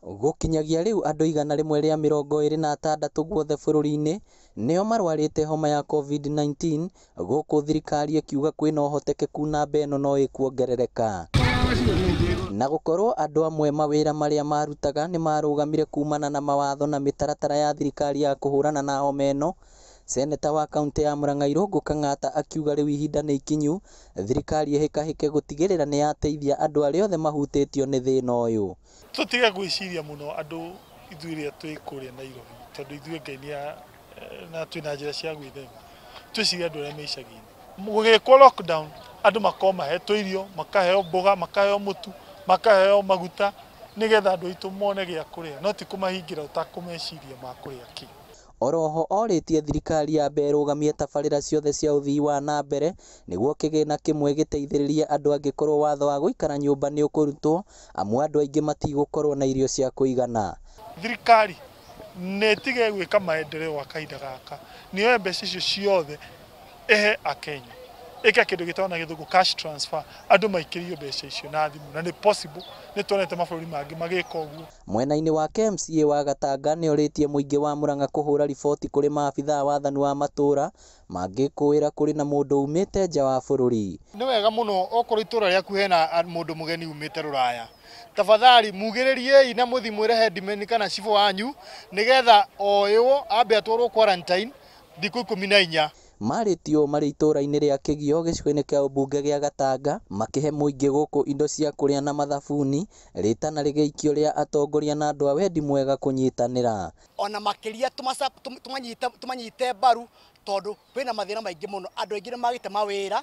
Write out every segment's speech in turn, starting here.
Gũkinyagia rĩu andũ 126 guothe bũrũri-inĩ nĩo marwarĩte homa ya COVID-19, gũkũ thirikari ĩkiuga kwĩna ũhotekeku namba ĩno no ĩkuongerereka. Na gũkorwo andũ amwe mawĩra marĩa marutaga nĩ marũgamire kumana na mawatho na mĩtaratara ya thirikari ya kũhũrana na homa ĩno, seneta wa kaunti ya Murang'a Irungu Kangáta akiuga rĩu ihinda nĩ ikinyu thirikari ĩhĩkahĩke gũtigĩrĩra nĩ yateithia andũ arĩa othe mahutĩtio nĩ thĩna ũyũ. Tũtige gwĩciria mũno andũ ithuĩ rĩrĩa twĩ kũrĩa Nairobi, tondũ ithuĩ Ngai na twĩna njĩra cia gwĩthema, twĩcirie andũ arĩa me icagi-inĩ. Gũgĩkwo lockdown, andũ makorwo mahetwo irio, makaheo mboga, makaheo mũtu, makaheo maguta, nĩgetha andũ aitũ mone gĩa kũrĩa, no ti kũmahingĩra ũtakũmeciria makũrĩa kĩ. Oroho orĩtie thirikari yambe ĩrũgamie tabarĩra ciothe cia uthii wa nambere nĩguo kĩgĩna kĩmwe gĩteithĩrĩrie andũ angĩkorwo watho wa gũikara nyũmba nĩ ũkũrutwo, amu andũ aingĩ matigũkorwo na irio cia kũigana. Thirikari nĩ ĩtige gwĩka maendeleo gwa kahinda gaka, nĩoe mbeca icio ciothe ehe Akenya, ĩka kĩndũ gĩtagwo na gĩthũngũ cash transfer, andũ maikĩrio mbeca icio na thimũ, na nĩ possible, nĩ tuonete mabũrũri mangĩ magĩka ũguo. Mwena-inĩ wake MCA wa Gatanga nĩ orĩtie mũingĩ wa Murang'a kũhũra riboti kũrĩ maabithaa wathani wa matũra mangĩkũĩra kũrĩ na mũndũ umĩte nja wa bũrũri. Nĩ wega mũno okorwo itũra rĩaku hena mũndũ mũgeni umĩte rũraya, tafadhali mugĩrĩriei na mũthi mwĩre headman kana cibũ wanyu nĩgetha oywo ambe atwarwo quarantine thikũ 14. Marĩtio marĩ itũra-inĩ rĩa Kĩgio gĩcigo-inĩ kĩa ũmbunge gĩa Gatanga makĩhe mũingĩ gũkũ indo cia kũrĩa na mathabuni, rĩtana rĩgĩikio rĩa atongoria na andũ a wendi mwega kũnyitanĩra. Ona makĩria tũmanyite mbaru tondũ kwĩna mathĩna maingĩ mũno, andũ aingĩ nĩ magĩte mawĩra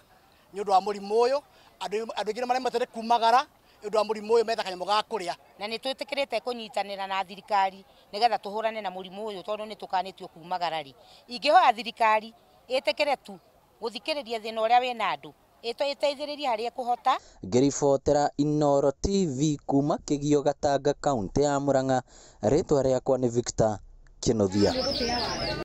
nĩ ũndũ wa mũrimũ ũyũ, andũ aingĩ nĩ maremete kumagara nĩ ũndũ wa mũrimũ ũyũ, metha kanyamũ ga kũrĩa. Na nĩ twĩtĩkĩrĩte kũnyitanĩra na thirikari nĩgetha tũhũrane na mũrimũ ũyũ tondũ nĩ tũkanĩtio kumagara rĩ. Ingĩhoya thirikari ĩtĩkĩre tu gũthikĩrĩria thĩna ũrĩa wĩna andũ, ĩteithĩrĩrie harĩa kũhota. Ngĩribotera Inooro TV kuma Kĩgio Gatanga, kaunti ya Murang'a, rĩtwa rĩakwa nĩ Victor Kĩnuthia.